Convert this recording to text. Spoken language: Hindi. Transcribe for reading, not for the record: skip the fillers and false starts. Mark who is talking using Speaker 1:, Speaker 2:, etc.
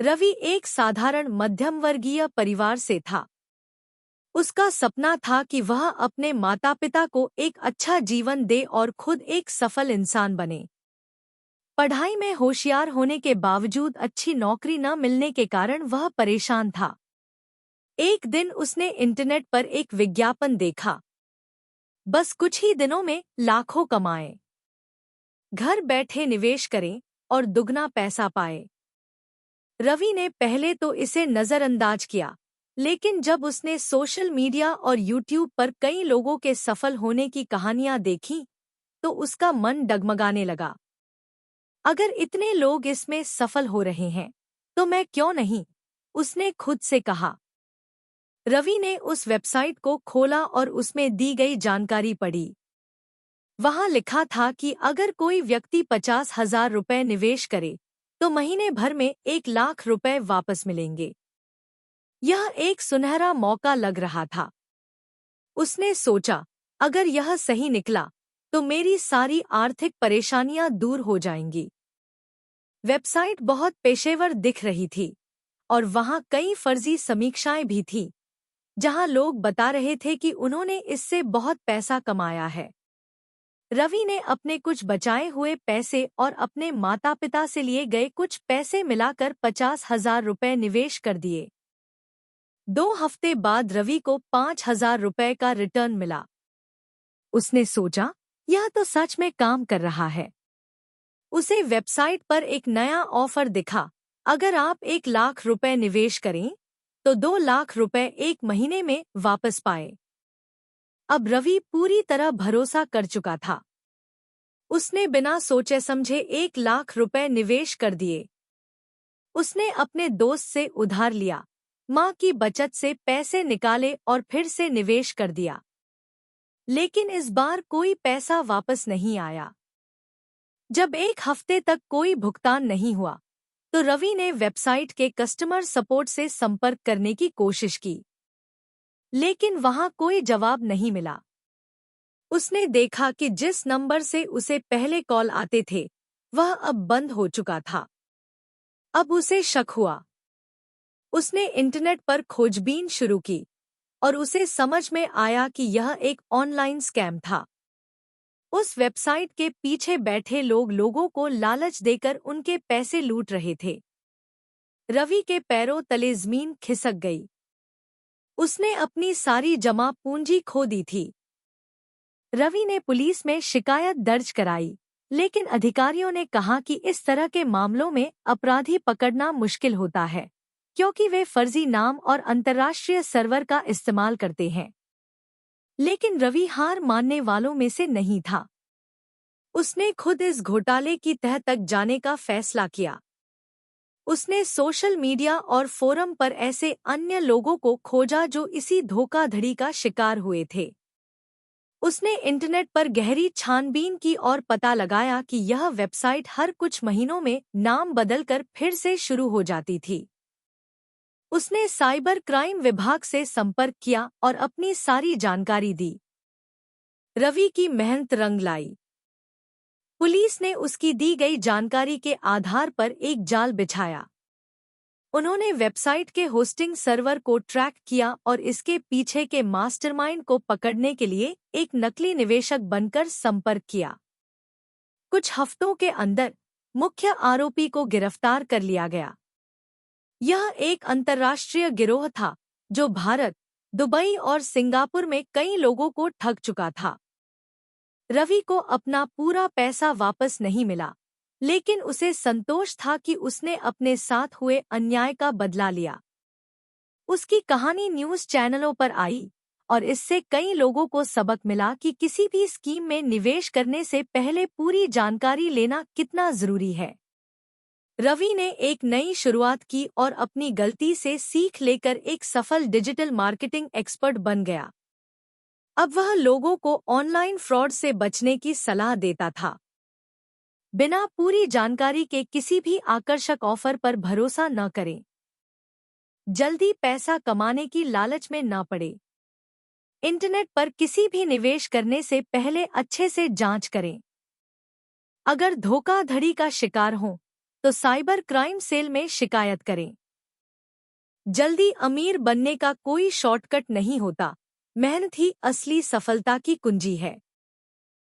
Speaker 1: रवि एक साधारण मध्यम वर्गीय परिवार से था। उसका सपना था कि वह अपने माता पिता को एक अच्छा जीवन दे और खुद एक सफल इंसान बने। पढ़ाई में होशियार होने के बावजूद अच्छी नौकरी न मिलने के कारण वह परेशान था। एक दिन उसने इंटरनेट पर एक विज्ञापन देखा, बस कुछ ही दिनों में लाखों कमाए, घर बैठे निवेश करें और दुगना पैसा पाए। रवि ने पहले तो इसे नजरअंदाज किया, लेकिन जब उसने सोशल मीडिया और यूट्यूब पर कई लोगों के सफल होने की कहानियां देखीं, तो उसका मन डगमगाने लगा। अगर इतने लोग इसमें सफल हो रहे हैं, तो मैं क्यों नहीं, उसने खुद से कहा। रवि ने उस वेबसाइट को खोला और उसमें दी गई जानकारी पढ़ी। वहां लिखा था कि अगर कोई व्यक्ति 50,000 रुपए निवेश करे, तो महीने भर में 1 लाख रुपए वापस मिलेंगे। यह एक सुनहरा मौका लग रहा था। उसने सोचा, अगर यह सही निकला, तो मेरी सारी आर्थिक परेशानियां दूर हो जाएंगी। वेबसाइट बहुत पेशेवर दिख रही थी और वहां कई फर्जी समीक्षाएं भी थीं, जहां लोग बता रहे थे कि उन्होंने इससे बहुत पैसा कमाया है। रवि ने अपने कुछ बचाए हुए पैसे और अपने माता पिता से लिए गए कुछ पैसे मिलाकर 50,000 रुपए निवेश कर दिए। 2 हफ्ते बाद रवि को 5,000 रुपए का रिटर्न मिला। उसने सोचा, यह तो सच में काम कर रहा है। उसे वेबसाइट पर एक नया ऑफर दिखा, अगर आप 1 लाख रुपए निवेश करें, तो 2 लाख रुपए एक महीने में वापस पाए। अब रवि पूरी तरह भरोसा कर चुका था। उसने बिना सोचे समझे 1 लाख रुपए निवेश कर दिए। उसने अपने दोस्त से उधार लिया, मां की बचत से पैसे निकाले और फिर से निवेश कर दिया। लेकिन इस बार कोई पैसा वापस नहीं आया। जब 1 हफ्ते तक कोई भुगतान नहीं हुआ, तो रवि ने वेबसाइट के कस्टमर सपोर्ट से संपर्क करने की कोशिश की, लेकिन वहां कोई जवाब नहीं मिला। उसने देखा कि जिस नंबर से उसे पहले कॉल आते थे, वह अब बंद हो चुका था। अब उसे शक हुआ। उसने इंटरनेट पर खोजबीन शुरू की और उसे समझ में आया कि यह एक ऑनलाइन स्कैम था। उस वेबसाइट के पीछे बैठे लोग लोगों को लालच देकर उनके पैसे लूट रहे थे। रवि के पैरों तले जमीन खिसक गई। उसने अपनी सारी जमा पूंजी खो दी थी। रवि ने पुलिस में शिकायत दर्ज कराई, लेकिन अधिकारियों ने कहा कि इस तरह के मामलों में अपराधी पकड़ना मुश्किल होता है, क्योंकि वे फर्जी नाम और अंतर्राष्ट्रीय सर्वर का इस्तेमाल करते हैं। लेकिन रवि हार मानने वालों में से नहीं था। उसने खुद इस घोटाले की तह तक जाने का फैसला किया। उसने सोशल मीडिया और फोरम पर ऐसे अन्य लोगों को खोजा जो इसी धोखाधड़ी का शिकार हुए थे। उसने इंटरनेट पर गहरी छानबीन की और पता लगाया कि यह वेबसाइट हर कुछ महीनों में नाम बदलकर फिर से शुरू हो जाती थी। उसने साइबर क्राइम विभाग से संपर्क किया और अपनी सारी जानकारी दी। रवि की मेहनत रंग लाई। पुलिस ने उसकी दी गई जानकारी के आधार पर एक जाल बिछाया। उन्होंने वेबसाइट के होस्टिंग सर्वर को ट्रैक किया और इसके पीछे के मास्टरमाइंड को पकड़ने के लिए एक नकली निवेशक बनकर संपर्क किया। कुछ हफ्तों के अंदर मुख्य आरोपी को गिरफ्तार कर लिया गया। यह एक अंतर्राष्ट्रीय गिरोह था जो भारत, दुबई और सिंगापुर में कई लोगों को ठग चुका था। रवि को अपना पूरा पैसा वापस नहीं मिला, लेकिन उसे संतोष था कि उसने अपने साथ हुए अन्याय का बदला लिया। उसकी कहानी न्यूज़ चैनलों पर आई और इससे कई लोगों को सबक मिला कि किसी भी स्कीम में निवेश करने से पहले पूरी जानकारी लेना कितना जरूरी है। रवि ने एक नई शुरुआत की और अपनी गलती से सीख लेकर एक सफल डिजिटल मार्केटिंग एक्सपर्ट बन गया। अब वह लोगों को ऑनलाइन फ्रॉड से बचने की सलाह देता था। बिना पूरी जानकारी के किसी भी आकर्षक ऑफर पर भरोसा न करें। जल्दी पैसा कमाने की लालच में न पड़े। इंटरनेट पर किसी भी निवेश करने से पहले अच्छे से जांच करें। अगर धोखाधड़ी का शिकार हों, तो साइबर क्राइम सेल में शिकायत करें। जल्दी अमीर बनने का कोई शॉर्टकट नहीं होता, मेहनत ही असली सफलता की कुंजी है।